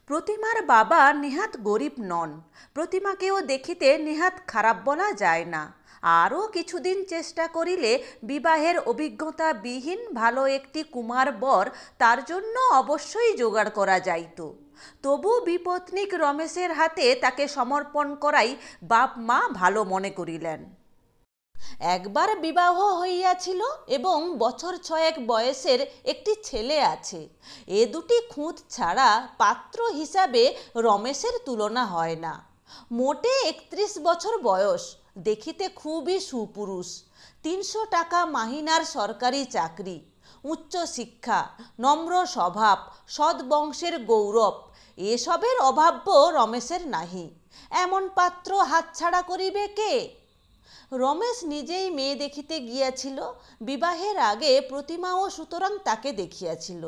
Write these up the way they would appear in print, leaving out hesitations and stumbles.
প্রতিমার বাবা নেহাত গরিব নন। প্রতিমাকেও দেখিতে নেহাত খারাপ বলা যায় না। আরও কিছুদিন চেষ্টা করিলে বিবাহের অভিজ্ঞতা বিহীন ভালো একটি কুমার বর তার জন্য অবশ্যই জোগাড় করা যাইত। তবু বিপত্নিক রমেশের হাতে তাকে সমর্পণ করাই বাপ মা ভালো মনে করিলেন। একবার বিবাহ হইয়াছিল এবং বছর 6 বয়সের একটি ছেলে আছে। এ দুটি খুঁত ছাড়া পাত্র হিসাবে রমেশের তুলনা হয় না। মোটে 31 বছর বয়স, দেখিতে খুবই সুপুরুষ। 300 টাকা মাহিনার সরকারি চাকরি, উচ্চ শিক্ষা, নম্র স্বভাব, সদ্বংশের গৌরব, এসবের অভাব্য রমেশের নাহি। এমন পাত্র হাতছাড়া করিবে কে? রমেশ নিজেই মেয়ে দেখিতে গিয়াছিল। বিবাহের আগে প্রতিমাও সুতরাং তাকে দেখিয়াছিল।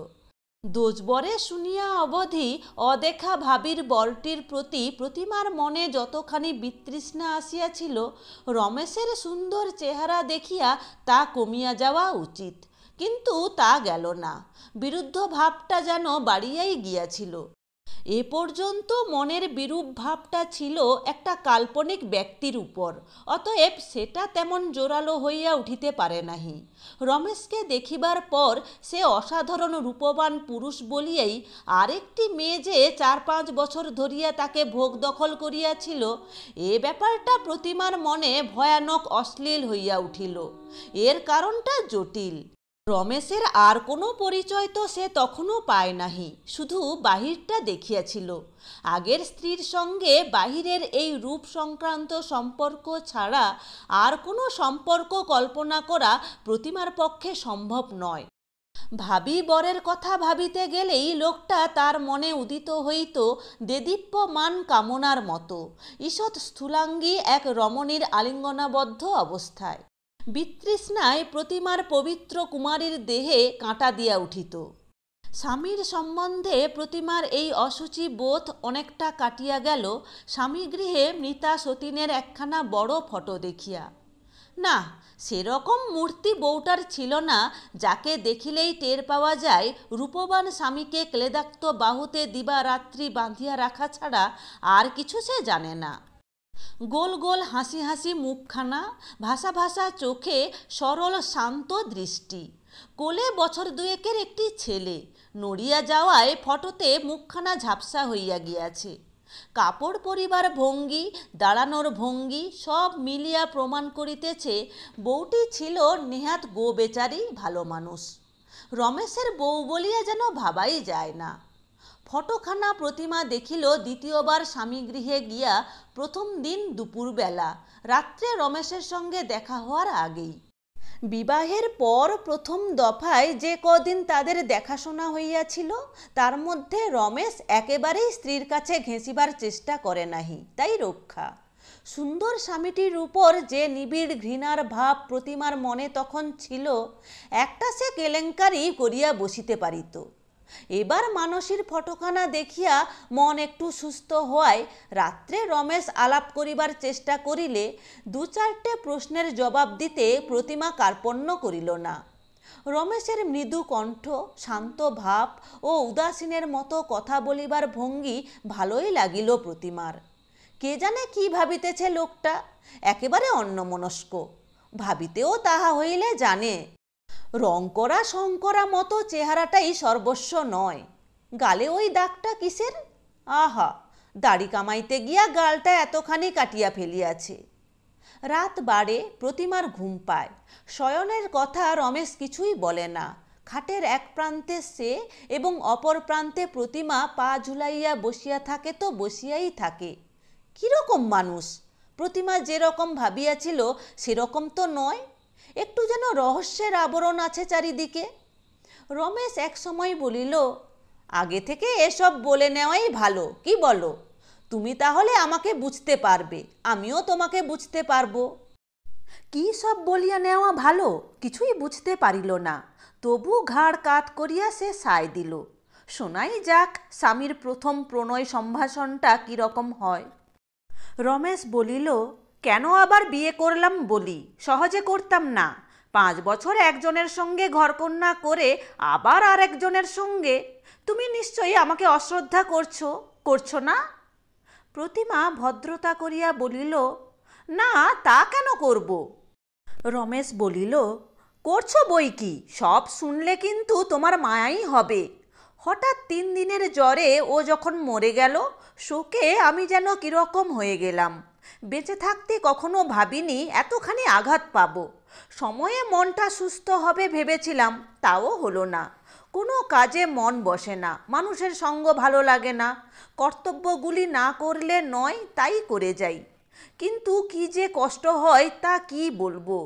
দোষবরে শুনিয়া অবধি অদেখা ভাবীর বরটির প্রতি প্রতিমার মনে যতখানি বিতৃষ্ণা আসিয়াছিল, রমেশের সুন্দর চেহারা দেখিয়া তা কমিয়া যাওয়া উচিত, কিন্তু তা গেল না। বিরুদ্ধ ভাবটা যেন বাড়িয়াই গিয়াছিল। এ পর্যন্ত মনের বিরূপ ভাবটা ছিল একটা কাল্পনিক ব্যক্তির উপর, অতএব সেটা তেমন জোরালো হইয়া উঠিতে পারে নাহি। রমেশকে দেখিবার পর সে অসাধারণ রূপবান পুরুষ বলিয়াই আরেকটি মেয়ে যে 4-5 বছর ধরিয়া তাকে ভোগ দখল করিয়াছিল, এ ব্যাপারটা প্রতিমার মনে ভয়ানক অশ্লীল হইয়া উঠিল। এর কারণটা জটিল। রমেশের আর কোনো পরিচয় তো সে তখনও পায় নাহি, শুধু বাহিরটা দেখিয়াছিল। আগের স্ত্রীর সঙ্গে বাহিরের এই রূপ সংক্রান্ত সম্পর্ক ছাড়া আর কোনো সম্পর্ক কল্পনা করা প্রতিমার পক্ষে সম্ভব নয়। ভাবী বরের কথা ভাবিতে গেলেই লোকটা তার মনে উদিত হইত দেদীপ্যমান কামনার মতো, ঈষৎ স্থূলাঙ্গী এক রমণীর আলিঙ্গনাবদ্ধ অবস্থায়। বিতৃষ্ণায় প্রতিমার পবিত্র কুমারীর দেহে কাঁটা দিয়া উঠিত। স্বামীর সম্বন্ধে প্রতিমার এই অসুচি বোধ অনেকটা কাটিয়া গেল স্বামীগৃহে মৃতা সতীনের একখানা বড় ফটো দেখিয়া। না, সেরকম মূর্তি বউটার ছিল না যাকে দেখিলেই টের পাওয়া যায় রূপবান স্বামীকে ক্লেদাক্ত বাহুতে দিবারাত্রি বাঁধিয়া রাখা ছাড়া আর কিছু সে জানে না। গোল গোল হাসি হাসি মুখখানা, ভাসা ভাসা চোখে সরল শান্ত দৃষ্টি। কোলে বছর 2-এর একটি ছেলে। নড়িয়া যাওয়ায় ফটোতে মুখখানা ঝাপসা হইয়া গিয়াছে। কাপড় পরিবার ভঙ্গি, দাঁড়ানোর ভঙ্গি সব মিলিয়া প্রমাণ করিতেছে বউটি ছিল নেহাত বেচারি ভালো মানুষ। রমেশের বউ বলিয়া যেন ভাবাই যায় না। ফটোখানা প্রতিমা দেখিল দ্বিতীয়বার স্বামীগৃহে গিয়া প্রথম দিন দুপুরবেলা, রাত্রে রমেশের সঙ্গে দেখা হওয়ার আগেই। বিবাহের পর প্রথম দফায় যে কদিন তাদের দেখাশোনা হইয়াছিল, তার মধ্যে রমেশ একেবারেই স্ত্রীর কাছে ঘেঁষিবার চেষ্টা করে নাহি, তাই রক্ষা। সুন্দর স্বামীটির উপর যে নিবিড় ঘৃণার ভাব প্রতিমার মনে তখন ছিল, একটা সে কেলেঙ্কারি করিয়া বসিতে পারিত। এবার মানসীর ফটোখানা দেখিয়া মন একটু সুস্থ হওয়ায় রাত্রে রমেশ আলাপ করিবার চেষ্টা করিলে 2-4টে প্রশ্নের জবাব দিতে প্রতিমা কার্পণ্য করিল না। রমেশের মৃদু কণ্ঠ, শান্ত ভাব ও উদাসীনের মতো কথা বলিবার ভঙ্গি ভালোই লাগিল প্রতিমার। কে জানে কি ভাবিতেছে লোকটা, একেবারে অন্যমনস্ক। ভাবিতেও তাহা হইলে জানে রং করা শঙ্করা মতো চেহারাটাই সর্বস্ব নয়। গালে ওই দাগটা কিসের? আহা, দাড়ি কামাইতে গিয়া গালটা এতখানি কাটিয়া ফেলিয়াছে। রাত বাড়ে, প্রতিমার ঘুম পায়। শয়নের কথা রমেশ কিছুই বলে না। খাটের এক প্রান্তে সে এবং অপর প্রান্তে প্রতিমা পা ঝুলাইয়া বসিয়া থাকে তো বসিয়াই থাকে। কীরকম মানুষ? প্রতিমা যেরকম ভাবিয়াছিল সেরকম তো নয়। একটু যেন রহস্যের আবরণ আছে চারিদিকে। রমেশ এক সময় বলিল, আগে থেকে এসব বলে নেওয়াই ভালো, কি বলো? তুমি তাহলে আমাকে বুঝতে পারবে, আমিও তোমাকে বুঝতে পারবো। কি সব বলিয়া নেওয়া ভালো? কিছুই বুঝতে পারিল না। তবু ঘাড় কাত করিয়া সে সায় দিল। শোনাই যাক স্বামীর প্রথম প্রণয় সম্ভাষণটা কীরকম হয়। রমেশ বলিল, কেন আবার বিয়ে করলাম বলি, সহজে করতাম না। 5 বছর একজনের সঙ্গে ঘরকন্যা করে আবার আরেকজনের সঙ্গে, তুমি নিশ্চয়ই আমাকে অশ্রদ্ধা করছো, করছো না? প্রতিমা ভদ্রতা করিয়া বলিল, না তা কেন করব? রমেশ বলিল, করছো বই কি, সব শুনলে কিন্তু তোমার মায়াই হবে। হঠাৎ 3 দিনের জ্বরে ও যখন মরে গেল, শোকে আমি যেন কীরকম হয়ে গেলাম। বেঁচে থাকতে কখনো ভাবিনি এতখানি আঘাত পাবো। সময়ে মনটা সুস্থ হবে ভেবেছিলাম, তাও হলো না। কোনো কাজে মন বসে না, মানুষের সঙ্গ ভালো লাগে না, কর্তব্যগুলি না করলে নয় তাই করে যাই। কিন্তু কি যে কষ্ট হয় তা কি বলবো।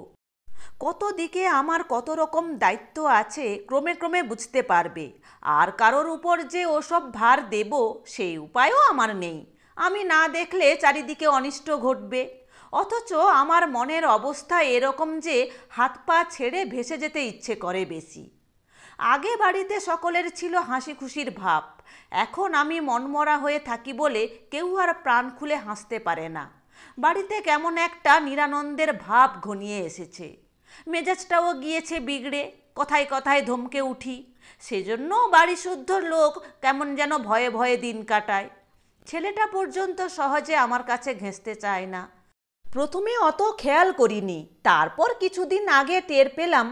কত দিকে আমার কত রকম দায়িত্ব আছে ক্রমে ক্রমে বুঝতে পারবে। আর কারোর উপর যে ওসব ভার দেব সেই উপায়ও আমার নেই। আমি না দেখলে চারিদিকে অনিষ্ট ঘটবে। অথচ আমার মনের অবস্থা এরকম যে হাত পা ছেড়ে ভেসে যেতে ইচ্ছে করে বেশি। আগে বাড়িতে সকলের ছিল হাসি খুশির ভাব, এখন আমি মনমরা হয়ে থাকি বলে কেউ আর প্রাণ খুলে হাসতে পারে না। বাড়িতে কেমন একটা নিরানন্দের ভাব ঘনিয়ে এসেছে। মেজাজটাও গিয়েছে বিগড়ে, কথায় কথায় ধমকে উঠি। সেজন্য বাড়ি শুদ্ধ লোক কেমন যেন ভয়ে ভয়ে দিন কাটায়। ছেলেটা পর্যন্ত সহজে আমার কাছে ঘেঁষতে চায় না। প্রথমে অত খেয়াল করিনি, তারপর কিছুদিন আগে টের পেলাম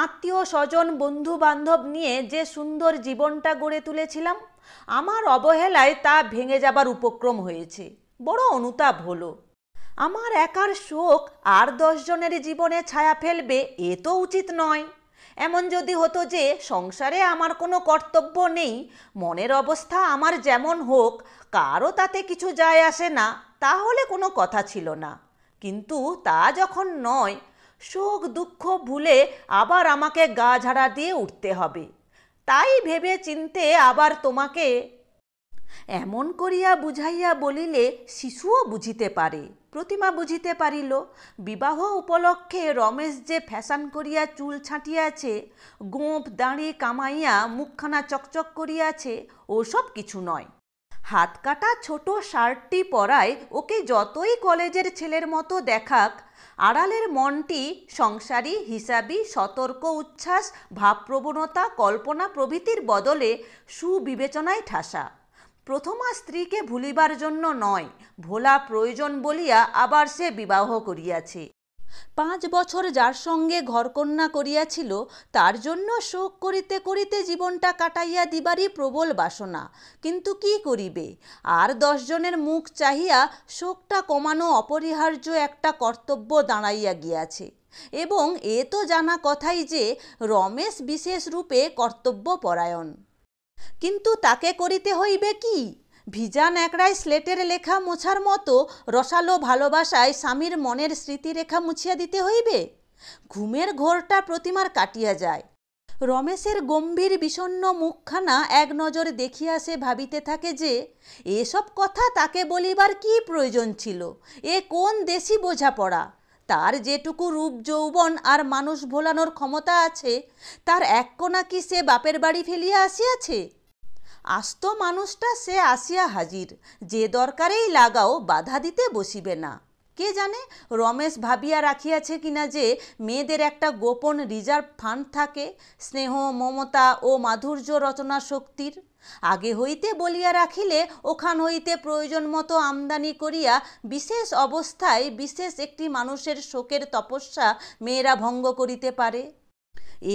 আত্মীয় স্বজন বন্ধু বান্ধব নিয়ে যে সুন্দর জীবনটা গড়ে তুলেছিলাম, আমার অবহেলায় তা ভেঙে যাবার উপক্রম হয়েছে। বড় অনুতাপ হলো। আমার একার শোক আর 10 জনের জীবনে ছায়া ফেলবে এ তো উচিত নয়। এমন যদি হতো যে সংসারে আমার কোনো কর্তব্য নেই, মনের অবস্থা আমার যেমন হোক কারও তাতে কিছু যায় আসে না, তাহলে কোনো কথা ছিল না। কিন্তু তা যখন নয়, শোক দুঃখ ভুলে আবার আমাকে গা ঝাড়া দিয়ে উঠতে হবে। তাই ভেবে চিনতে আবার তোমাকে এমন করিয়া বুঝাইয়া বলিলে শিশুও বুঝিতে পারে। প্রতিমা বুঝিতে পারিল বিবাহ উপলক্ষে রমেশ যে ফ্যাশন করিয়া চুল ছাঁটিয়াছে, গোঁফ দাঁড়ি কামাইয়া মুখখানা চকচক করিয়াছে, ওসব কিছু নয়। হাত কাটা ছোট শার্টটি পরায় ওকে যতই কলেজের ছেলের মতো দেখাক, আড়ালের মনটি সংসারী, হিসাবী, সতর্ক উচ্ছ্বাস, ভাবপ্রবণতা, কল্পনা প্রভৃতির বদলে সুবিবেচনায় ঠাসা। প্রথমা স্ত্রীকে ভুলিবার জন্য নয়, ভোলা প্রয়োজন বলিয়া আবার সে বিবাহ করিয়াছে। 5 বছর যার সঙ্গে ঘরকন্যা করিয়াছিল তার জন্য শোক করিতে করিতে জীবনটা কাটাইয়া দিবারই প্রবল বাসনা। কিন্তু কি করিবে, আর 10 জনের মুখ চাহিয়া শোকটা কমানো অপরিহার্য একটা কর্তব্য দাঁড়াইয়া গিয়াছে। এবং এ তো জানা কথাই যে রমেশ বিশেষ রূপে কর্তব্যপরায়ণ। কিন্তু তাকে করিতে হইবে কি? ভিজা ন্যাকড়ায় স্লেটের লেখা মোছার মতো রসালো ভালোবাসায় স্বামীর মনের স্মৃতিরেখা মুছিয়া দিতে হইবে। ঘুমের ঘোরটা প্রতিমার কাটিয়া যায়। রমেশের গম্ভীর বিষণ্ণ মুখখানা এক নজর দেখিয়া সে ভাবিতে থাকে যে এসব কথা তাকে বলিবার কি প্রয়োজন ছিল, এ কোন দেশি বোঝাপড়া। তার যেটুকু রূপ যৌবন আর মানুষ ভোলানোর ক্ষমতা আছে, তার এক কোনা কি সে বাপের বাড়ি ফেলিয়া আসিয়াছে? আস্ত মানুষটা সে আসিয়া হাজির, যে দরকারেই লাগাও বাধা দিতে বসিবে না। কে জানে রমেশ ভাবিয়া রাখিয়াছে কিনা যে মেয়েদের একটা গোপন রিজার্ভ ফান্ড থাকে, স্নেহ মমতা ও মাধুর্য রচনা শক্তির। আগে হইতে বলিয়া রাখিলে ওখান হইতে প্রয়োজন মতো আমদানি করিয়া বিশেষ অবস্থায় বিশেষ একটি মানুষের শোকের তপস্যা মেয়েরা ভঙ্গ করিতে পারে।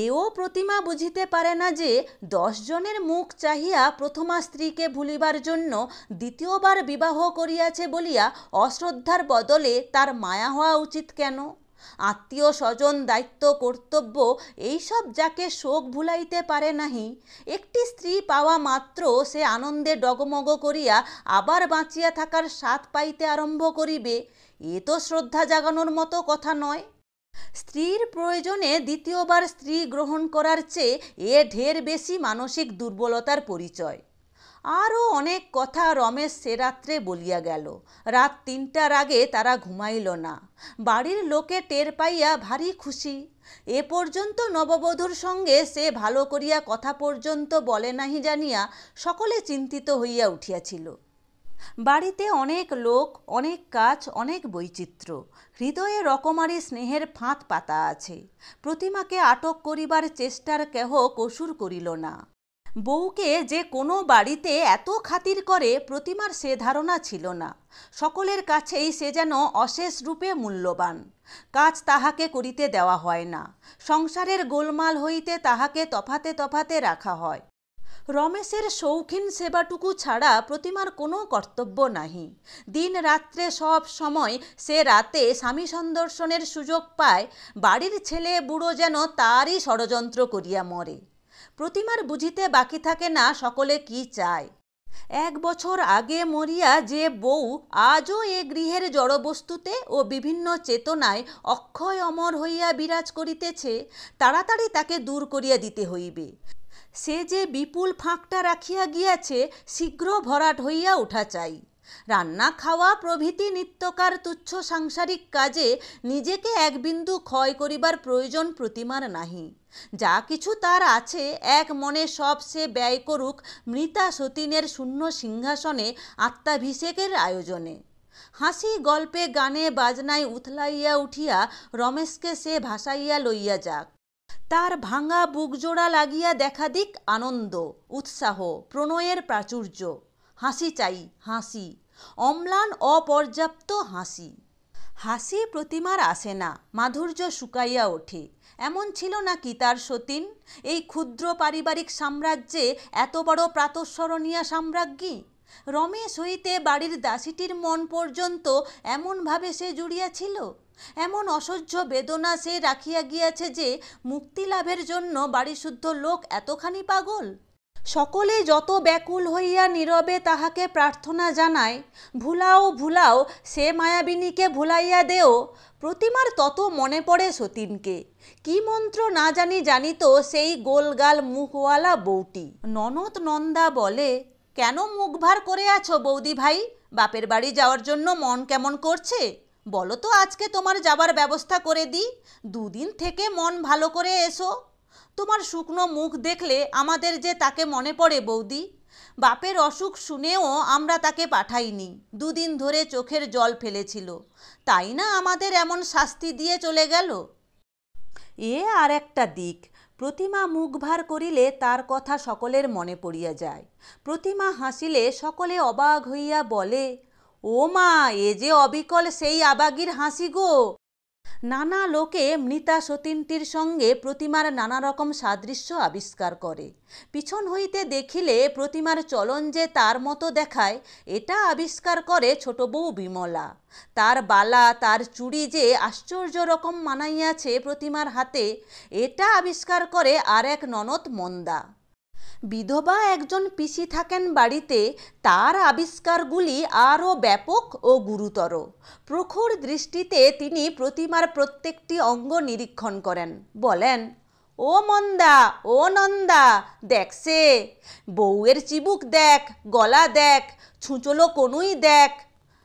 এও প্রতিমা বুঝিতে পারে না যে 10 জনের মুখ চাহিয়া প্রথমা স্ত্রীকে ভুলিবার জন্য দ্বিতীয়বার বিবাহ করিয়াছে বলিয়া অশ্রদ্ধার বদলে তার মায়া হওয়া উচিত কেন? আত্মীয় স্বজন, দায়িত্ব, কর্তব্য এইসব যাকে শোক ভুলাইতে পারে নাহি, একটি স্ত্রী পাওয়া মাত্র সে আনন্দে ডগমগ করিয়া আবার বাঁচিয়া থাকার স্বাদ পাইতে আরম্ভ করিবে, এ তো শ্রদ্ধা জাগানোর মতো কথা নয়। স্ত্রীর প্রয়োজনে দ্বিতীয়বার স্ত্রী গ্রহণ করার চেয়ে এ ঢের বেশি মানসিক দুর্বলতার পরিচয়। আরও অনেক কথা রমেশ সে রাত্রে বলিয়া গেল। রাত 3টার আগে তারা ঘুমাইল না। বাড়ির লোকে টের পাইয়া ভারী খুশি। এ পর্যন্ত নববধূর সঙ্গে সে ভালো করিয়া কথা পর্যন্ত বলে নাহি জানিয়া সকলে চিন্তিত হইয়া উঠিয়াছিল। বাড়িতে অনেক লোক, অনেক কাজ, অনেক বৈচিত্র্য, হৃদয়ে রকমারি স্নেহের ফাঁদ পাতা আছে। প্রতিমাকে আটক করিবার চেষ্টার কেহ কসুর করিল না। বউকে যে কোনো বাড়িতে এত খাতির করে প্রতিমার সে ধারণা ছিল না। সকলের কাছেই সে যেন অশেষ রূপে মূল্যবান। কাজ তাহাকে করিতে দেওয়া হয় না, সংসারের গোলমাল হইতে তাহাকে তফাতে তফাতে রাখা হয়। রমেশের শৌখিন সেবাটুকু ছাড়া প্রতিমার কোনো কর্তব্য নাহি। দিন রাত্রে সব সময় সে রাতে স্বামী সন্দর্শনের সুযোগ পায়। বাড়ির ছেলে বুড়ো যেন তারই ষড়যন্ত্র করিয়া মরে। প্রতিমার বুঝিতে বাকি থাকে না সকলে কি চায়। 1 বছর আগে মরিয়া যে বউ আজও এ গৃহের জড়বস্তুতে ও বিভিন্ন চেতনায় অক্ষয় অমর হইয়া বিরাজ করিতেছে, তাড়াতাড়ি তাকে দূর করিয়া দিতে হইবে। সে যে বিপুল ফাঁকটা রাখিয়া গিয়াছে, শীঘ্র ভরাট হইয়া ওঠা চাই। রান্না খাওয়া প্রভৃতি নিত্যকার তুচ্ছ সাংসারিক কাজে নিজেকে এক বিন্দু ক্ষয় করিবার প্রয়োজন প্রতিমার নাহি। যা কিছু তার আছে এক মনে সব সে ব্যয় করুক মৃতা সতীনের শূন্য সিংহাসনে আত্মাভিষেকের আয়োজনে। হাসি গল্পে গানে বাজনায় উথলাইয়া উঠিয়া রমেশকে সে ভাসাইয়া লইয়া যাক। তার ভাঙা বুকজোড়া লাগিয়া দেখা দিক আনন্দ, উৎসাহ, প্রণয়ের প্রাচুর্য। হাসি চাই, হাসি, অম্লান অপর্যাপ্ত হাসি। হাসি প্রতিমার আসে না, মাধুর্য শুকাইয়া ওঠে। এমন ছিল নাকি তার সতীন? এই ক্ষুদ্র পারিবারিক সাম্রাজ্যে এত বড় প্রাতঃস্মরণীয়া সাম্রাজ্ঞী। রমেশ হইতে বাড়ির দাসীটির মন পর্যন্ত এমনভাবে সে জুড়িয়াছিল। এমন অসহ্য বেদনা সে রাখিয়া গিয়াছে যে মুক্তি লাভের জন্য বাড়িশুদ্ধ লোক এতখানি পাগল। সকলে যত ব্যাকুল হইয়া নীরবে তাহাকে প্রার্থনা জানায়, ভুলাও ভুলাও সে মায়াবিনীকে ভুলাইয়া দেও, প্রতিমার তত মনে পড়ে সতীনকে। কি মন্ত্র না জানিত সেই গোলগাল মুখওয়ালা বউটি। ননদ নন্দা বলে, কেন মুখ ভার করে আছো বৌদি ভাই? বাপের বাড়ি যাওয়ার জন্য মন কেমন করছে? বলো তো আজকে তোমার যাবার ব্যবস্থা করে দিই। 2 দিন থেকে মন ভালো করে এসো। তোমার শুকনো মুখ দেখলে আমাদের যে তাকে মনে পড়ে বৌদি। বাপের অসুখ শুনেও আমরা তাকে পাঠাইনি। 2 দিন ধরে চোখের জল ফেলেছিল, তাই না আমাদের এমন শাস্তি দিয়ে চলে গেল। এ আর একটা দিক, প্রতিমা মুখ ভার করিলে তার কথা সকলের মনে পড়িয়া যায়। প্রতিমা হাসিলে সকলে অবাক হইয়া বলে, ও মা, এ যে অবিকল সেই আবাগির হাসি গো। নানা লোকে মৃতা সতীনটির সঙ্গে প্রতিমার নানা রকম সাদৃশ্য আবিষ্কার করে। পিছন হইতে দেখিলে প্রতিমার চলন যে তার মতো দেখায়, এটা আবিষ্কার করে ছোট বউ বিমলা। তার বালা, তার চুড়ি যে আশ্চর্য রকম মানাইয়াছে প্রতিমার হাতে, এটা আবিষ্কার করে আর এক ননদ মন্দা। বিধবা একজন পিসি থাকেন বাড়িতে, তার আবিষ্কারগুলি আরও ব্যাপক ও গুরুতর। প্রখর দৃষ্টিতে তিনি প্রতিমার প্রত্যেকটি অঙ্গ নিরীক্ষণ করেন। বলেন, ও মন্দা, ও নন্দা, দেখছে, বউয়ের চিবুক দেখ, গলা দেখ, ছুঁচলো কনুই দেখ,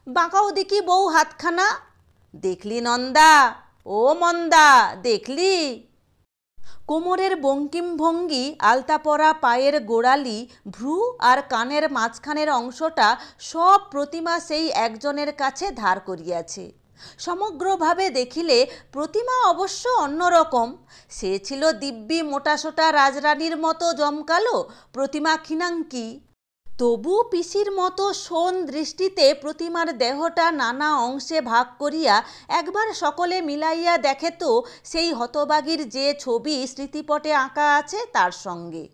বাঁকাও দেখি বউ হাতখানা। দেখলি নন্দা? ও মন্দা, দেখলি? কোমরের বঙ্কিম ভঙ্গি, আলতা পরা পায়ের গোড়ালি, ভ্রু আর কানের মাঝখানের অংশটা সব প্রতিমা সেই একজনের কাছে ধার করিয়াছে। সমগ্রভাবে দেখিলে প্রতিমা অবশ্য অন্যরকম। সে ছিল দিব্যি মোটাসোটা রাজরানীর মতো জমকালো, প্রতিমা ক্ষীণাঙ্কি। তবু পিসির মতো শোন দৃষ্টিতে প্রতিমার দেহটা নানা অংশে ভাগ করিয়া একবার সকলে মিলাইয়া দেখে তো সেই হতবাগীর যে ছবি স্মৃতিপটে আঁকা আছে তার সঙ্গে।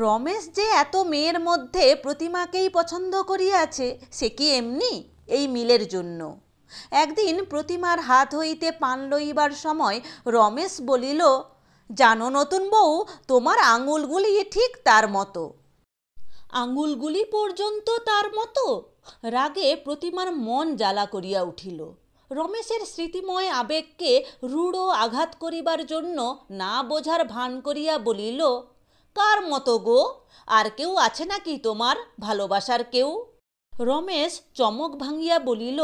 রমেশ যে এত মেয়ের মধ্যে প্রতিমাকেই পছন্দ করিয়াছে, সে কি এমনি? এই মিলের জন্য। একদিন প্রতিমার হাত হইতে পান লইবার সময় রমেশ বলিল, জানো নতুন বউ, তোমার আঙুলগুলি ঠিক তার মতো। আঙুলগুলি পর্যন্ত তার মতো? রাগে প্রতিমার মন জ্বালা করিয়া উঠিল। রমেশের স্মৃতিময় আবেগকে রূঢ় আঘাত করিবার জন্য না বোঝার ভান করিয়া বলিল, কার মতো গো? আর কেউ আছে নাকি তোমার ভালোবাসার কেউ? রমেশ চমক ভাঙিয়া বলিল,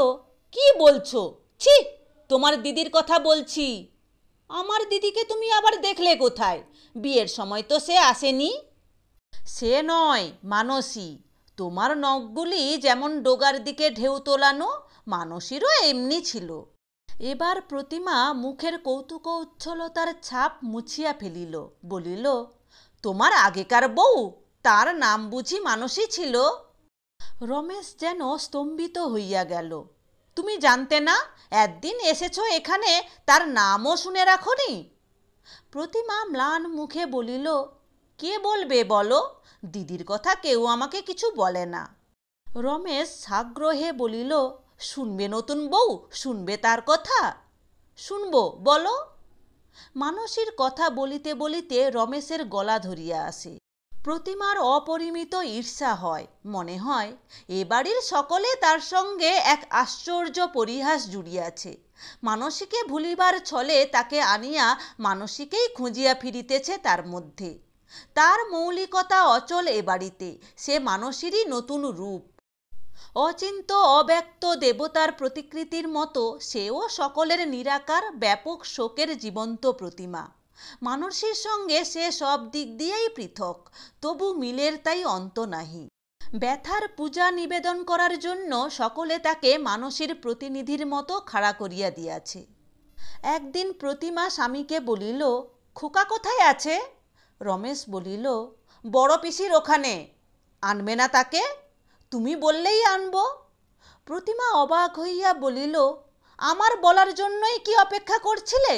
কি বলছো? ছি, তোমার দিদির কথা বলছি। আমার দিদিকে তুমি আবার দেখলে কোথায়? বিয়ের সময় তো সে আসেনি। সে নয়, মানসী। তোমার নখগুলি যেমন ডোগার দিকে ঢেউ তোলানো, মানসীরও এমনি ছিল। এবার প্রতিমা মুখের কৌতুকোচ্ছলতার ছাপ মুছিয়া ফেলিল, বলিল, তোমার আগেকার বউ, তার নাম বুঝি মানসী ছিল? রমেশ যেন স্তম্ভিত হইয়া গেল। তুমি জানতে না? একদিন এসেছ এখানে, তার নামও শুনে রাখনি? প্রতিমা ম্লান মুখে বলিল, কে বলবে বলো? দিদির কথা কেউ আমাকে কিছু বলে না। রমেশ সাগ্রহে বলিল, শুনবে নতুন বউ, শুনবে তার কথা? শুনবো, বলো। মানসীর কথা বলিতে বলিতে রমেশের গলা ধরিয়া আসে। প্রতিমার অপরিমিত ঈর্ষা হয়, মনে হয় এ বাড়ির সকলে তার সঙ্গে এক আশ্চর্য পরিহাস জুড়িয়াছে। মানসীকে ভুলিবার ছলে তাকে আনিয়া মানসীকেই খুঁজিয়া ফিরিতেছে তার মধ্যে। তার মৌলিকতা অচল এ বাড়িতে, সে মানসীরই নতুন রূপ। অচিন্ত অব্যক্ত দেবতার প্রতিকৃতির মতো সেও সকলের নিরাকার ব্যাপক শোকের জীবন্ত প্রতিমা। মানসীর সঙ্গে সে সব দিক দিয়েই পৃথক, তবু মিলের তাই অন্ত নাহি। ব্যথার পূজা নিবেদন করার জন্য সকলে তাকে মানসীর প্রতিনিধির মতো খাড়া করিয়া দিয়াছে। একদিন প্রতিমা স্বামীকে বলিল, খোকা কোথায় আছে? রমেশ বলিল, বড় পিসির ওখানে। আনবে না তাকে? তুমি বললেই আনব। প্রতিমা অবাক হইয়া বলিল, আমার বলার জন্যই কি অপেক্ষা করছিলে?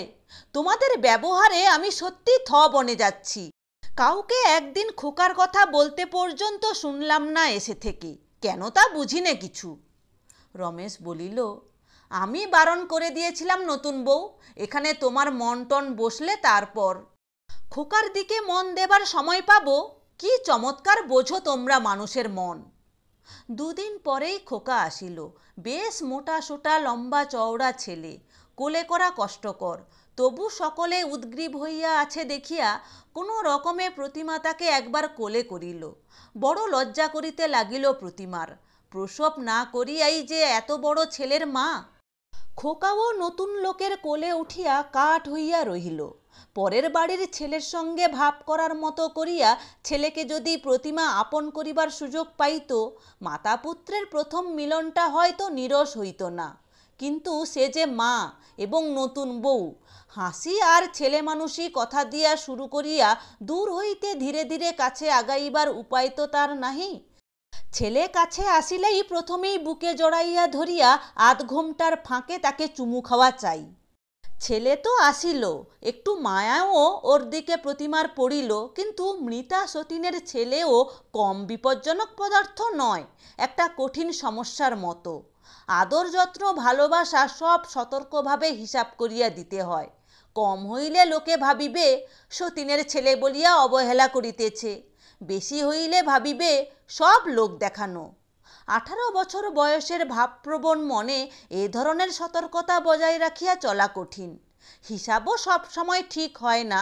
তোমাদের ব্যবহারে আমি সত্যি থ বনে যাচ্ছি। কাউকে একদিন খোকার কথা বলতে পর্যন্ত শুনলাম না এসে থেকে, কেন তা বুঝি না কিছু। রমেশ বলিল, আমি বারণ করে দিয়েছিলাম নতুন বউ, এখানে তোমার মন টন বসলে তারপর। খোকার দিকে মন দেবার সময় পাবো? কি চমৎকার বোঝো তোমরা মানুষের মন। দুদিন পরেই খোকা আসিল। বেশ মোটা সোটা লম্বা চওড়া ছেলে, কোলে করা কষ্টকর, তবু সকলে উদ্গ্রীব হইয়া আছে দেখিয়া কোনো রকমে প্রতিমা তাকে একবার কোলে করিল। বড় লজ্জা করিতে লাগিল প্রতিমার। প্রসব না করিয়াই যে এত বড় ছেলের মা। খোকাও নতুন লোকের কোলে উঠিয়া কাঠ হইয়া রহিল। পরের বাড়ির ছেলের সঙ্গে ভাব করার মতো করিয়া ছেলেকে যদি প্রতিমা আপন করিবার সুযোগ পাইত, মাতা পুত্রের প্রথম মিলনটা হয়তো নিরস হইত না। কিন্তু সে যে মা এবং নতুন বউ, হাসি আর ছেলে মানুষই কথা দিয়া শুরু করিয়া দূর হইতে ধীরে ধীরে কাছে আগাইবার উপায় তো তার নাহি। ছেলে কাছে আসিলেই প্রথমেই বুকে জড়াইয়া ধরিয়া আধ ঘোমটার ফাঁকে তাকে চুমু খাওয়া চাই। ছেলে তো আসিল, একটু মায়াও ওর দিকে প্রতিমার পড়িল, কিন্তু মৃতা সতীনের ছেলেও কম বিপজ্জনক পদার্থ নয়, একটা কঠিন সমস্যার মতো। আদর যত্ন ভালোবাসা সব সতর্কভাবে হিসাব করিয়া দিতে হয়। কম হইলে লোকে ভাবিবে সতীনের ছেলে বলিয়া অবহেলা করিতেছে, বেশি হইলে ভাবিবে সব লোক দেখানো। 18 বছর বয়সের ভাবপ্রবণ মনে এ ধরনের সতর্কতা বজায় রাখিয়া চলা কঠিন। হিসাবও সব সময় ঠিক হয় না।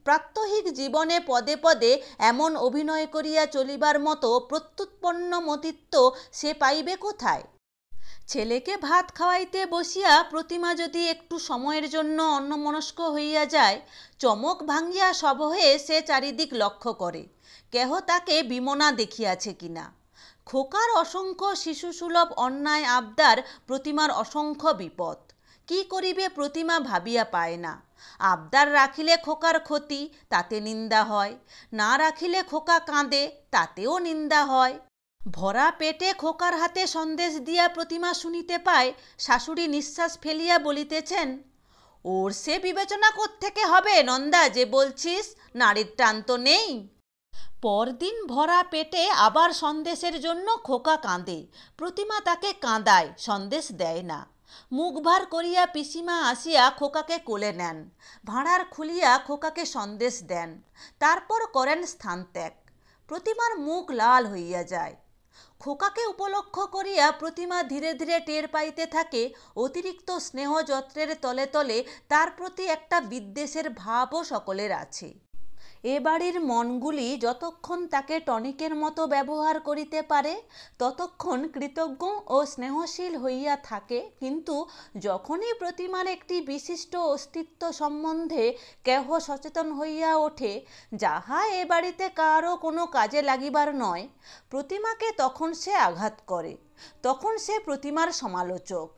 প্রাত্যহিক জীবনে পদে পদে এমন অভিনয় করিয়া চলিবার মতো প্রত্যুৎপন্ন মতিত্ব সে পাইবে কোথায়? ছেলেকে ভাত খাওয়াইতে বসিয়া প্রতিমা যদি একটু সময়ের জন্য অন্যমনস্ক হইয়া যায়, চমক ভাঙিয়া সবহে সে চারিদিক লক্ষ্য করে, কেহ তাকে বিমনা দেখিয়াছে কিনা। খোকার অসংখ্য শিশুসুলভ অন্যায় আবদার প্রতিমার অসংখ্য বিপদ। কি করিবে প্রতিমা ভাবিয়া পায় না। আবদার রাখিলে খোকার ক্ষতি, তাতে নিন্দা হয়। না রাখিলে খোকা কাঁদে, তাতেও নিন্দা হয়। ভরা পেটে খোকার হাতে সন্দেশ দিয়া প্রতিমা শুনিতে পায় শাশুড়ি নিঃশ্বাস ফেলিয়া বলিতেছেন, ওর সে বিবেচনা কোত্থেকে হবে নন্দা, যে বলছিস, নারীর টান তো নেই। পরদিন ভরা পেটে আবার সন্দেশের জন্য খোকা কাঁদে। প্রতিমা তাকে কাঁদায়, সন্দেশ দেয় না। মুখ ভার করিয়া পিসিমা আসিয়া খোকাকে কোলে নেন, ভাঁড়ার খুলিয়া খোকাকে সন্দেশ দেন, তারপর করেন স্থান ত্যাগ। প্রতিমার মুখ লাল হইয়া যায়। খোকাকে উপলক্ষ করিয়া প্রতিমা ধীরে ধীরে টের পাইতে থাকে অতিরিক্ত স্নেহ যত্নের তলে তলে তার প্রতি একটা বিদ্বেষের ভাবও সকলের আছে। এ বাড়ির মনগুলি যতক্ষণ তাকে টনিকের মতো ব্যবহার করিতে পারে ততক্ষণ কৃতজ্ঞ ও স্নেহশীল হইয়া থাকে, কিন্তু যখনই প্রতিমার একটি বিশিষ্ট অস্তিত্ব সম্বন্ধে কেহ সচেতন হইয়া ওঠে, যাহা এ বাড়িতে কারও কোনো কাজে লাগিবার নয়, প্রতিমাকে তখন সে আঘাত করে। তখন সে প্রতিমার সমালোচক।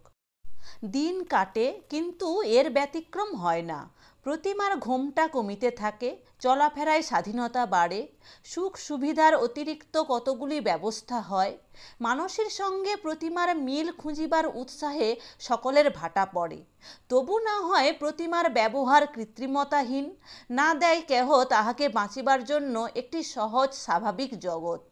দিন কাটে, কিন্তু এর ব্যতিক্রম হয় না। প্রতিমার ঘোমটা কমিতে থাকে, চলাফেরায় স্বাধীনতা বাড়ে, সুখ সুবিধার অতিরিক্ত কতগুলি ব্যবস্থা হয়। মানুষের সঙ্গে প্রতিমার মিল খুঁজিবার উৎসাহে সকলের ভাটা পড়ে। তবু না হয় প্রতিমার ব্যবহার কৃত্রিমতাহীন, না দেয় কেহ তাহাকে বাঁচিবার জন্য একটি সহজ স্বাভাবিক জগৎ।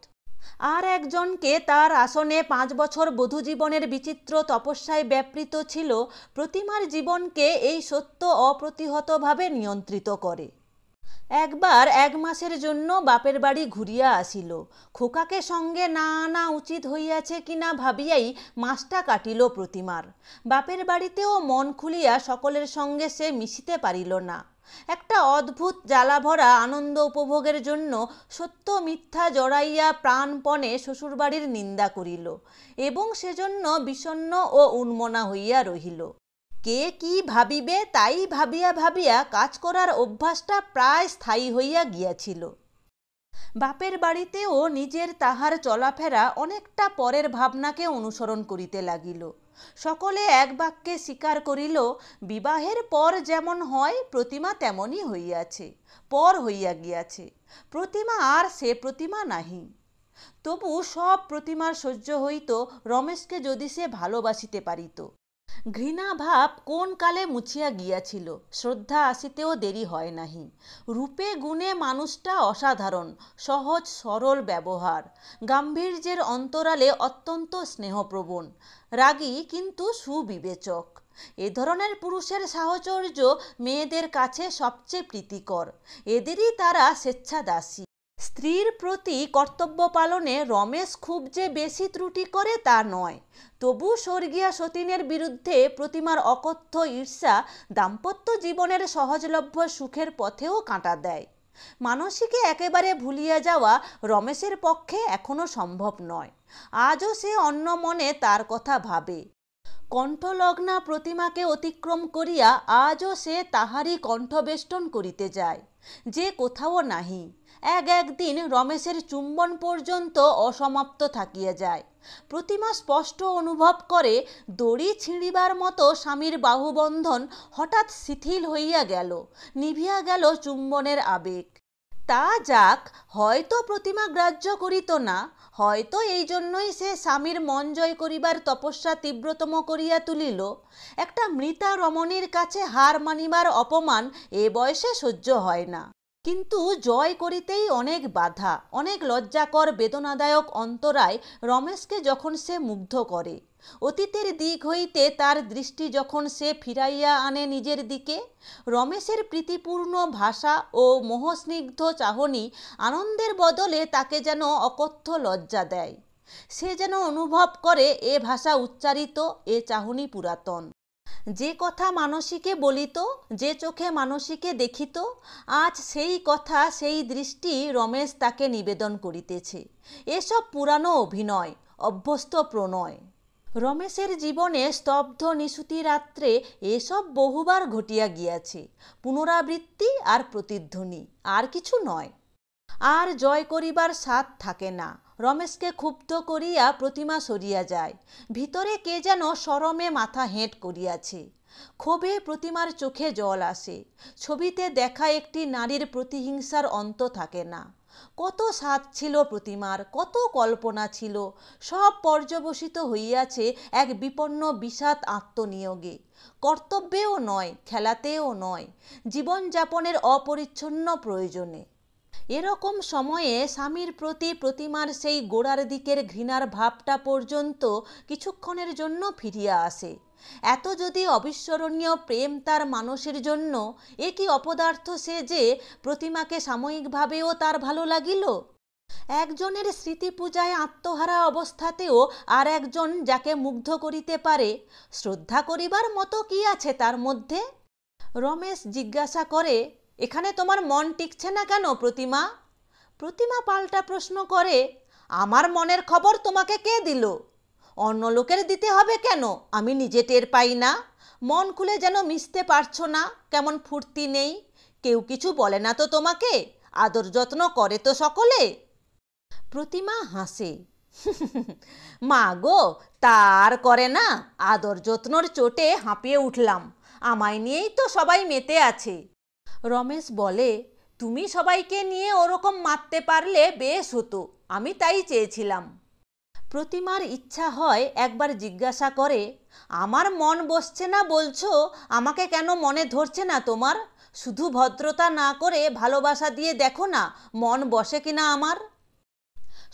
আর একজনকে তার আসনে 5 বছর বধূ জীবনের বিচিত্র তপস্যায় ব্যাপৃত ছিল প্রতিমার জীবনকে এই সত্য অপ্রতিহতভাবে নিয়ন্ত্রিত করে। একবার 1 মাসের জন্য বাপের বাড়ি ঘুরিয়া আসিল। খোকাকে সঙ্গে না আনা উচিত হইয়াছে কিনা ভাবিয়াই মাসটা কাটিল প্রতিমার। বাপের বাড়িতেও মন খুলিয়া সকলের সঙ্গে সে মিশিতে পারিল না। একটা অদ্ভুত জ্বালাভরা আনন্দ উপভোগের জন্য সত্য মিথ্যা জড়াইয়া প্রাণপণে শ্বশুরবাড়ির নিন্দা করিল এবং সেজন্য বিষণ্ণ ও উন্মনা হইয়া রহিল। কে কি ভাবিবে তাই ভাবিয়া ভাবিয়া কাজ করার অভ্যাসটা প্রায় স্থায়ী হইয়া গিয়াছিল। বাপের বাড়িতেও নিজের তাহার চলাফেরা অনেকটা পরের ভাবনাকে অনুসরণ করিতে লাগিল। সকলে এক বাক্যে স্বীকার করিল, বিবাহের পর যেমন হয় প্রতিমা তেমনই হইয়াছে, পর হইয়া গিয়াছে। প্রতিমা আর সে প্রতিমা নাহি। তবু সব প্রতিমার সহ্য হইত রমেশকে যদি সে ভালোবাসিতে পারিত। ঘৃণা ভাব কোন কালে মুছিয়া গিয়াছিল, শ্রদ্ধা আসিতেও দেরি হয় নাহি। রূপে গুণে মানুষটা অসাধারণ, সহজ সরল ব্যবহার, গাম্ভীর্যের অন্তরালে অত্যন্ত স্নেহপ্রবণ, রাগী কিন্তু সুবিবেচক। এ ধরনের পুরুষের সাহচর্য মেয়েদের কাছে সবচেয়ে প্রীতিকর। এদেরই তারা স্বেচ্ছাদাসী। স্ত্রীর প্রতি কর্তব্য পালনে রমেশ খুব যে বেশি ত্রুটি করে তা নয়। তবু স্বর্গীয়া সতীনের বিরুদ্ধে প্রতিমার অকথ্য ঈর্ষা দাম্পত্য জীবনের সহজলভ্য সুখের পথেও কাঁটা দেয়। মানসীকে একেবারে ভুলিয়া যাওয়া রমেশের পক্ষে এখনো সম্ভব নয়। আজও সে অন্য মনে তার কথা ভাবে। কণ্ঠলগ্না প্রতিমাকে অতিক্রম করিয়া আজও সে তাহারই কণ্ঠবেষ্টন করিতে যায়, যে কোথাও নাহি। একদিন রমেশের চুম্বন পর্যন্ত অসমাপ্ত থাকিয়া যায়। প্রতিমা স্পষ্ট অনুভব করে দড়ি ছিঁড়িবার মতো স্বামীর বাহুবন্ধন হঠাৎ শিথিল হইয়া গেল, নিভিয়া গেল চুম্বনের আবেগ। তা যাক, হয়তো প্রতিমা গ্রাহ্য করিত না, হয়তো এই জন্যই সে স্বামীর মন জয় করিবার তপস্যা তীব্রতম করিয়া তুলিল। একটা মৃতা রমণীর কাছে হার মানিবার অপমান এ বয়সে সহ্য হয় না। কিন্তু জয় করিতেই অনেক বাধা, অনেক লজ্জাকর বেদনাদায়ক অন্তরায় রমেশকে যখন সে মুগ্ধ করে। অতীতের দিক হইতে তার দৃষ্টি যখন সে ফিরাইয়া আনে নিজের দিকে, রমেশের প্রীতিপূর্ণ ভাষা ও মোহস্নিগ্ধ চাহনি আনন্দের বদলে তাকে যেন অকথ্য লজ্জা দেয়। সে যেন অনুভব করে এ ভাষা উচ্চারিত, এ চাহনি পুরাতন। যে কথা মানসীকে বলিত, যে চোখে মানসীকে দেখিত, আজ সেই কথা সেই দৃষ্টি রমেশ তাকে নিবেদন করিতেছে। এসব পুরানো অভিনয়, অভ্যস্ত প্রণয়। রমেশের জীবনে স্তব্ধ নিশুতি রাত্রে এসব বহুবার ঘটিয়া গিয়াছে। পুনরাবৃত্তি আর প্রতিধ্বনি, আর কিছু নয়। আর জয় করিবার স্বাদ থাকে না। রমেশকে ক্ষুব্ধ করিয়া প্রতিমা সরিয়া যায়। ভিতরে কে যেন শরমে মাথা হেঁট করিয়াছে। ক্ষোভে প্রতিমার চোখে জল আসে। ছবিতে দেখা একটি নারীর প্রতিহিংসার অন্ত থাকে না। কত স্বাদ ছিল প্রতিমার, কত কল্পনা ছিল, সব পর্যবসিত হইয়াছে এক বিপন্ন বিষাদ আত্মনিয়োগে। কর্তব্যেও নয়, খেলাতেও নয়, জীবনযাপনের অপরিচ্ছন্ন প্রয়োজনে। এরকম সময়ে স্বামীর প্রতি প্রতিমার সেই গোড়ার দিকের ঘৃণার ভাবটা পর্যন্ত কিছুক্ষণের জন্য ফিরিয়া আসে। এত যদি অবিস্মরণীয় প্রেম তার মানুষের জন্য, এ কি অপদার্থ সে যে প্রতিমাকে সাময়িকভাবেও তার ভালো লাগিল। একজনের স্মৃতিপূজায় আত্মহারা অবস্থাতেও আর একজন যাকে মুগ্ধ করিতে পারে, শ্রদ্ধা করিবার মতো কি আছে তার মধ্যে? রমেশ জিজ্ঞাসা করে, এখানে তোমার মন টিকছে না কেন প্রতিমা? প্রতিমা পাল্টা প্রশ্ন করে, আমার মনের খবর তোমাকে কে দিল? অন্য লোকের দিতে হবে কেন? আমি নিজে টের পাই না? মন খুলে যেন মিশতে পারছো না, কেমন ফুর্তি নেই। কেউ কিছু বলে না তো তোমাকে? আদর যত্ন করে তো সকলে? প্রতিমা হাসে, মা গো, তার করে না? আদর যত্নর চোটে হাঁপিয়ে উঠলাম, আমায় নিয়েই তো সবাই মেতে আছে। রমেশ বলে, তুমি সবাইকে নিয়ে ওরকম মারতে পারলে বেশ হতো, আমি তাই চেয়েছিলাম। প্রতিমার ইচ্ছা হয় একবার জিজ্ঞাসা করে, আমার মন বসছে না বলছো, আমাকে কেন মনে ধরছে না তোমার? শুধু ভদ্রতা না করে ভালোবাসা দিয়ে দেখো না মন বসে কিনা আমার।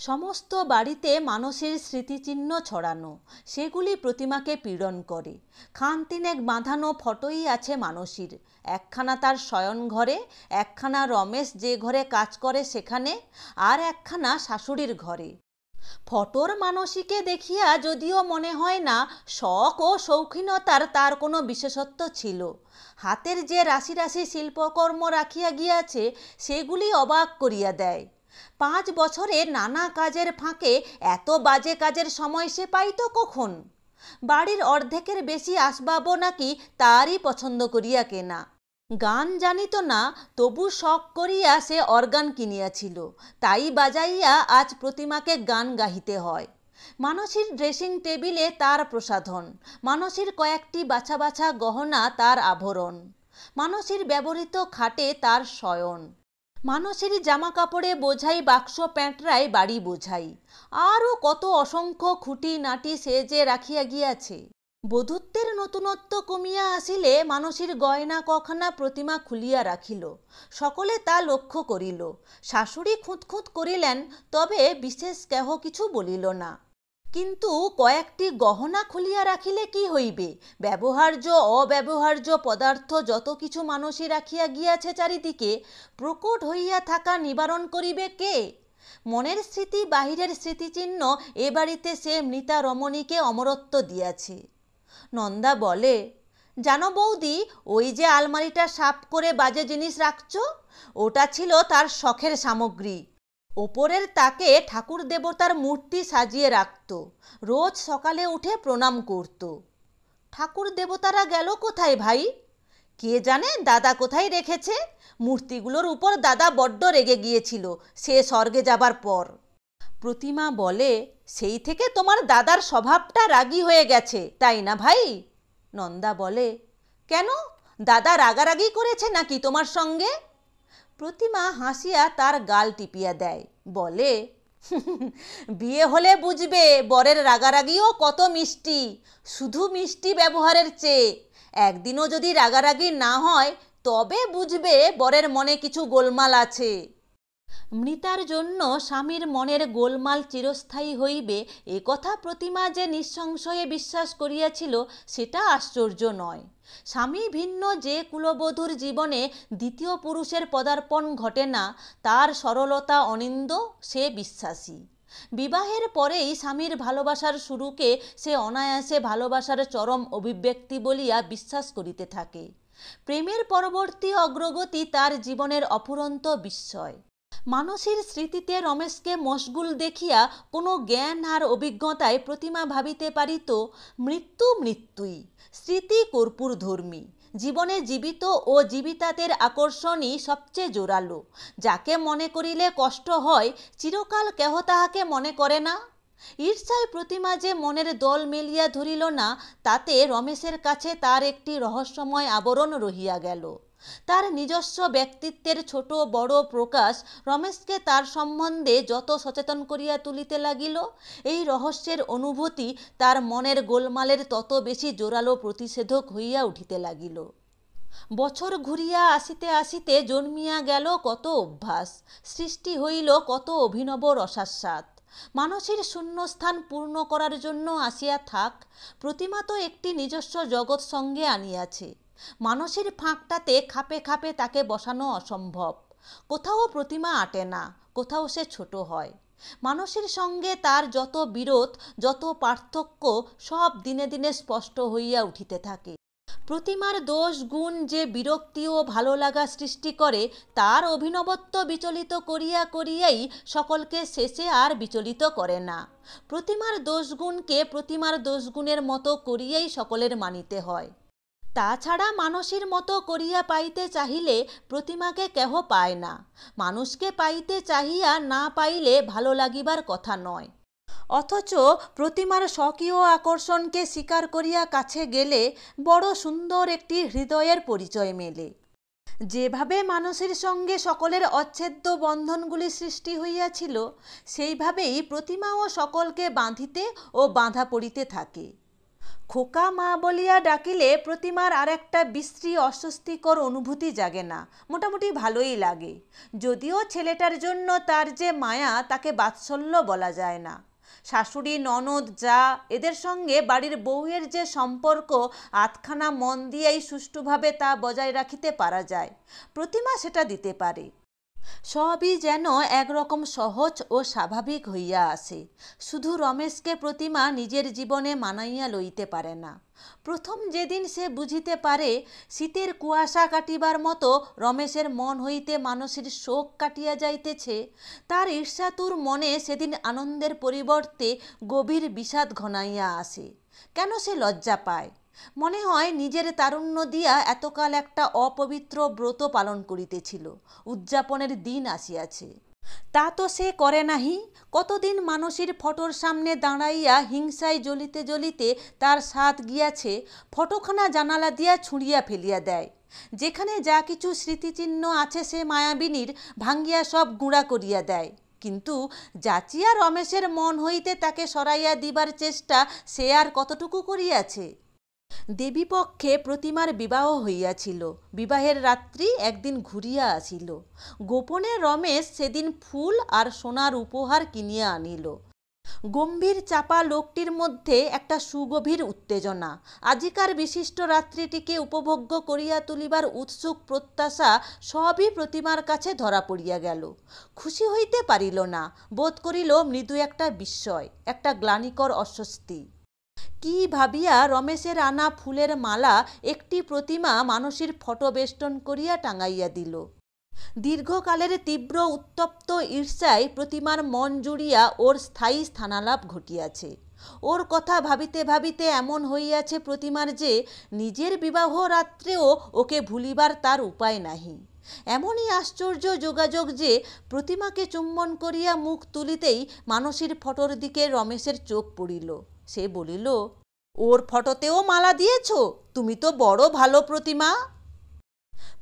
সমস্ত বাড়িতে মানসীর স্মৃতিচিহ্ন ছড়ানো, সেগুলি প্রতিমাকে পীড়ন করে। খান তিনেক বাঁধানো ফটোই আছে মানসীর, একখানা তার শয়ন ঘরে, একখানা রমেশ যে ঘরে কাজ করে সেখানে, আর একখানা শাশুড়ির ঘরে। ফটোর মানসীকে দেখিয়া যদিও মনে হয় না শখ ও শৌখিনতার তার কোনো বিশেষত্ব ছিল, হাতের যে রাশি রাশি শিল্পকর্ম রাখিয়া গিয়াছে সেগুলি অবাক করিয়া দেয়। 5 বছরে নানা কাজের ফাঁকে এত বাজে কাজের সময় সে পাইত কখন? বাড়ির অর্ধেকের বেশি আসবাবও নাকি তারই পছন্দ করিয়া কেনা। গান জানিত না, তবু শখ করিয়া সে অর্গান কিনিয়াছিল, তাই বাজাইয়া আজ প্রতিমাকে গান গাহিতে হয়। মানসীর ড্রেসিং টেবিলে তার প্রসাধন, মানসীর কয়েকটি বাছা বাছা গহনা তার আভরণ, মানসীর ব্যবহৃত খাটে তার শয়ন, মানসীর জামা কাপড়ে বোঝাই বাক্স প্যাঁটরায় বাড়ি বোঝাই, আরও কত অসংখ্য খুঁটি নাটি সে যে রাখিয়া গিয়াছে। বধূত্বের নতুনত্ব কমিয়া আসিলে মানসীর গয়না কখানা প্রতিমা খুলিয়া রাখিল, সকলে তা লক্ষ্য করিল। শাশুড়ি খুঁতখুঁত করিলেন, তবে বিশেষ কেহ কিছু বলিল না। কিন্তু কয়েকটি গহনা খুলিয়া রাখিলে কি হইবে? ব্যবহার্য অব্যবহার্য পদার্থ যত কিছু মানসী রাখিয়া গিয়াছে চারিদিকে, প্রকট হইয়া থাকা নিবারণ করিবে কে? মনের স্মৃতি বাহিরের স্মৃতিচিহ্ন এ বাড়িতে সে মৃতা রমণীকে অমরত্ব দিয়াছে। নন্দা বলে, জানো বৌদি, ওই যে আলমারিটা সাফ করে বাজে জিনিস রাখছ, ওটা ছিল তার শখের সামগ্রী। ওপরের তাকে ঠাকুর দেবতার মূর্তি সাজিয়ে রাখত, রোজ সকালে উঠে প্রণাম করত। ঠাকুর দেবতারা গেল কোথায় ভাই? কে জানে দাদা কোথায় রেখেছে। মূর্তিগুলোর উপর দাদা বড্ড রেগে গিয়েছিল সে স্বর্গে যাবার পর। প্রতিমা বলে, সেই থেকে তোমার দাদার স্বভাবটা রাগী হয়ে গেছে, তাই না ভাই? নন্দা বলে, কেন, দাদা রাগারাগি করেছে নাকি তোমার সঙ্গে? প্রতিমা হাসিয়া তার গাল টিপিয়া দেয়, বলে, বিয়ে হলে বুঝবে বরের রাগারাগিও কত মিষ্টি, শুধু মিষ্টি ব্যবহারের চেয়ে। একদিনও যদি রাগারাগি না হয় তবে বুঝবে বরের মনে কিছু গোলমাল আছে। মৃতার জন্য স্বামীর মনের গোলমাল চিরস্থায়ী হইবে এ কথা প্রতিমা যে নিঃসংশয়ে বিশ্বাস করিয়াছিল সেটা আশ্চর্য নয়। স্বামী ভিন্ন যে কুলবধূর জীবনে দ্বিতীয় পুরুষের পদার্পণ ঘটে না, তার সরলতা অনিন্দ, সে বিশ্বাসী। বিবাহের পরেই স্বামীর ভালোবাসার শুরুকে সে অনায়াসে ভালোবাসার চরম অভিব্যক্তি বলিয়া বিশ্বাস করিতে থাকে। প্রেমের পরবর্তী অগ্রগতি তার জীবনের অফুরন্ত বিস্ময়। মানসীর স্মৃতিতে রমেশকে মশগুল দেখিয়া কোনো জ্ঞান আর অভিজ্ঞতায় প্রতিমা ভাবিতে পারিত মৃত্যু মৃত্যুই, স্মৃতি কর্পূরধর্মী। জীবনে জীবিত ও জীবিতাদের আকর্ষণই সবচেয়ে জোরালো। যাকে মনে করিলে কষ্ট হয়, চিরকাল কেহ তাহাকে মনে করে না। ঈর্ষায় প্রতিমা যে মনের দল মেলিয়া ধরিল না, তাতে রমেশের কাছে তার একটি রহস্যময় আবরণ রহিয়া গেল। তার নিজস্ব ব্যক্তিত্বের ছোট বড় প্রকাশ রমেশকে তার সম্বন্ধে যত সচেতন করিয়া তুলিতে লাগিল, এই রহস্যের অনুভূতি তার মনের গোলমালের তত বেশি জোরালো প্রতিষেধক হইয়া উঠিতে লাগিল। বছর ঘুরিয়া আসিতে আসিতে জন্মিয়া গেল কত অভ্যাস, সৃষ্টি হইল কত অভিনব রসাস্বাদ। মানসীর শূন্যস্থান পূর্ণ করার জন্য আসিয়া থাক, প্রতিমা তো একটি নিজস্ব জগৎ সঙ্গে আনিয়াছে। মানসীর ফাঁকটাতে খাপে খাপে তাকে বসানো অসম্ভব। কোথাও প্রতিমা আটে না, কোথাও সে ছোট হয়। মানসীর সঙ্গে তার যত বিরোধ, যত পার্থক্য, সব দিনে দিনে স্পষ্ট হইয়া উঠিতে থাকে। প্রতিমার দোষ গুণ যে বিরক্তি ও ভালো লাগা সৃষ্টি করে, তার অভিনবত্ব বিচলিত করিয়া করিয়াই সকলকে শেষে আর বিচলিত করে না। প্রতিমার দোষগুণকে প্রতিমার দোষগুণের মতো করিয়াই সকলের মানিতে হয়। তাছাড়া মানুষের মতো করিয়া পাইতে চাহিলে প্রতিমাকে কেহ পায় না। মানুষকে পাইতে চাহিয়া না পাইলে ভালো লাগিবার কথা নয়। অথচ প্রতিমার স্বকীয় আকর্ষণকে স্বীকার করিয়া কাছে গেলে বড় সুন্দর একটি হৃদয়ের পরিচয় মেলে। যেভাবে মানুষের সঙ্গে সকলের অচ্ছেদ্য বন্ধনগুলি সৃষ্টি হইয়াছিল, সেইভাবেই প্রতিমাও সকলকে বাঁধিতে ও বাঁধা পড়িতে থাকে। খোকা মা বলিয়া ডাকিলে প্রতিমার আর একটা বিশ্রী অস্বস্তিকর অনুভূতি জাগে না, মোটামুটি ভালোই লাগে। যদিও ছেলেটার জন্য তার যে মায়া, তাকে বাৎসল্য বলা যায় না। শাশুড়ি, ননদ, যা, এদের সঙ্গে বাড়ির বউয়ের যে সম্পর্ক, আধখানা মন দিয়েই সুষ্ঠুভাবে তা বজায় রাখিতে পারা যায়। প্রতিমা সেটা দিতে পারে। সবই যেন একরকম সহজ ও স্বাভাবিক হইয়া আসে। শুধু রমেশকে প্রতিমা নিজের জীবনে মানাইয়া লইতে পারে না। প্রথম যেদিন সে বুঝিতে পারে শীতের কুয়াশা কাটিবার মতো রমেশের মন হইতে মানুষের শোক কাটিয়া যাইতেছে, তার ঈর্ষাতুর মনে সেদিন আনন্দের পরিবর্তে গভীর বিষাদ ঘনাইয়া আসে। কেন সে লজ্জা পায়? মনে হয় নিজের তারুণ্য দিয়া এতকাল একটা অপবিত্র ব্রত পালন করিতেছিল, উদযাপনের দিন আসিয়াছে। তা তো সে করে নাহি। কতদিন মানুষের ফটোর সামনে দাঁড়াইয়া হিংসায় জ্বলিতে জ্বলিতে তার সাথ গিয়াছে, ফটোখানা জানালা দিয়া ছুঁড়িয়া ফেলিয়া দেয়। যেখানে যা কিছু স্মৃতিচিহ্ন আছে সে মায়াবিনীর, ভাঙ্গিয়া সব গুঁড়া করিয়া দেয়। কিন্তু যাচিয়া রমেশের মন হইতে তাকে সরাইয়া দিবার চেষ্টা সে আর কতটুকু করিয়াছে? দেবীপক্ষে প্রতিমার বিবাহ হইয়াছিল। বিবাহের রাত্রি একদিন ঘুরিয়া আসিল। গোপনে রমেশ সেদিন ফুল আর সোনার উপহার কিনিয়া আনিল। গম্ভীর চাপা লোকটির মধ্যে একটা সুগভীর উত্তেজনা। আজিকার বিশিষ্ট রাত্রিটিকে উপভোগ্য করিয়া তুলিবার উৎসুক প্রত্যাশা সবই প্রতিমার কাছে ধরা পড়িয়া গেল। খুশি হইতে পারিল না, বোধ করিল মৃদু একটা বিস্ময়, একটা গ্লানিকর অস্বস্তি। কি ভাবিয়া রমেশের আনা ফুলের মালা একটি প্রতিমা মানুষের ফটো বেষ্টন করিয়া টাঙাইয়া দিল। দীর্ঘকালের তীব্র উত্তপ্ত ঈর্ষায় প্রতিমার মন জুড়িয়া ওর স্থায়ী স্থানালাপ ঘটিয়াছে। ওর কথা ভাবিতে ভাবিতে এমন হইয়াছে প্রতিমার যে নিজের বিবাহ রাত্রেও ওকে ভুলিবার তার উপায় নাহি। এমনই আশ্চর্য যোগাযোগ যে প্রতিমাকে চুম্বন করিয়া মুখ তুলিতেই মানুষের ফটোর দিকে রমেশের চোখ পড়িল। সে বলিল, ওর ফটোতেও মালা দিয়েছ? তুমি তো বড় ভালো প্রতিমা।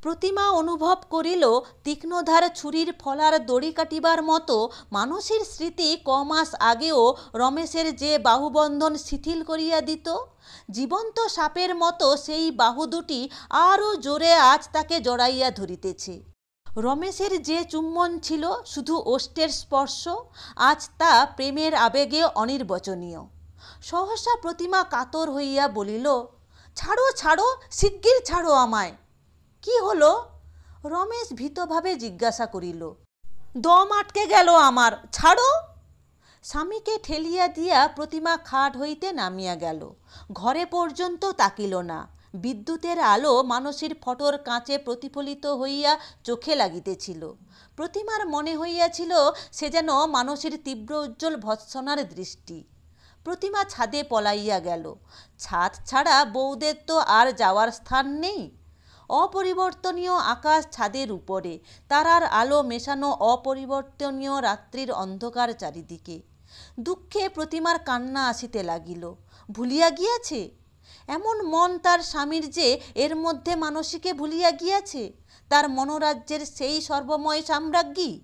প্রতিমা অনুভব করিল তীক্ষ্ণধার ছুরির ফলার দড়ি কাটিবার মতো মানুষের স্মৃতি কমাস আগেও রমেশের যে বাহুবন্ধন শিথিল করিয়া দিত, জীবন্ত সাপের মতো সেই বাহু দুটি আরও জোরে আজ তাকে জড়াইয়া ধরিতেছে। রমেশের যে চুম্বন ছিল শুধু ওষ্ঠের স্পর্শ, আজ তা প্রেমের আবেগে অনির্বচনীয়। সহসা প্রতিমা কাতর হইয়া বলিল, ছাড়ো ছাড়ো, শিগগির ছাড়ো আমায়। কি হলো? রমেশ ভীতভাবে জিজ্ঞাসা করিল। দম আটকে গেল আমার, ছাড়ো। স্বামীকে ঠেলিয়া দিয়া প্রতিমা খাট হইতে নামিয়া গেল। ঘরে পর্যন্ত তাকিল না। বিদ্যুতের আলো মানুষের ফটোর কাঁচে প্রতিফলিত হইয়া চোখে লাগিতেছিল। প্রতিমার মনে হইয়াছিল সে যেন মানুষের তীব্র উজ্জ্বল ভৎসনার দৃষ্টি। প্রতিমা ছাদে পলাইয়া গেল। ছাদ ছাড়া বউদের তো আর যাওয়ার স্থান নেই। অপরিবর্তনীয় আকাশ ছাদের উপরে, তারার আলো মেশানো অপরিবর্তনীয় রাত্রির অন্ধকার চারিদিকে। দুঃখে প্রতিমার কান্না আসিতে লাগিল। ভুলিয়া গিয়াছে? এমন মন তার স্বামীর যে এর মধ্যে মানসীকে ভুলিয়া গিয়াছে, তার মনোরাজ্যের সেই সর্বময় সাম্রাজ্ঞী।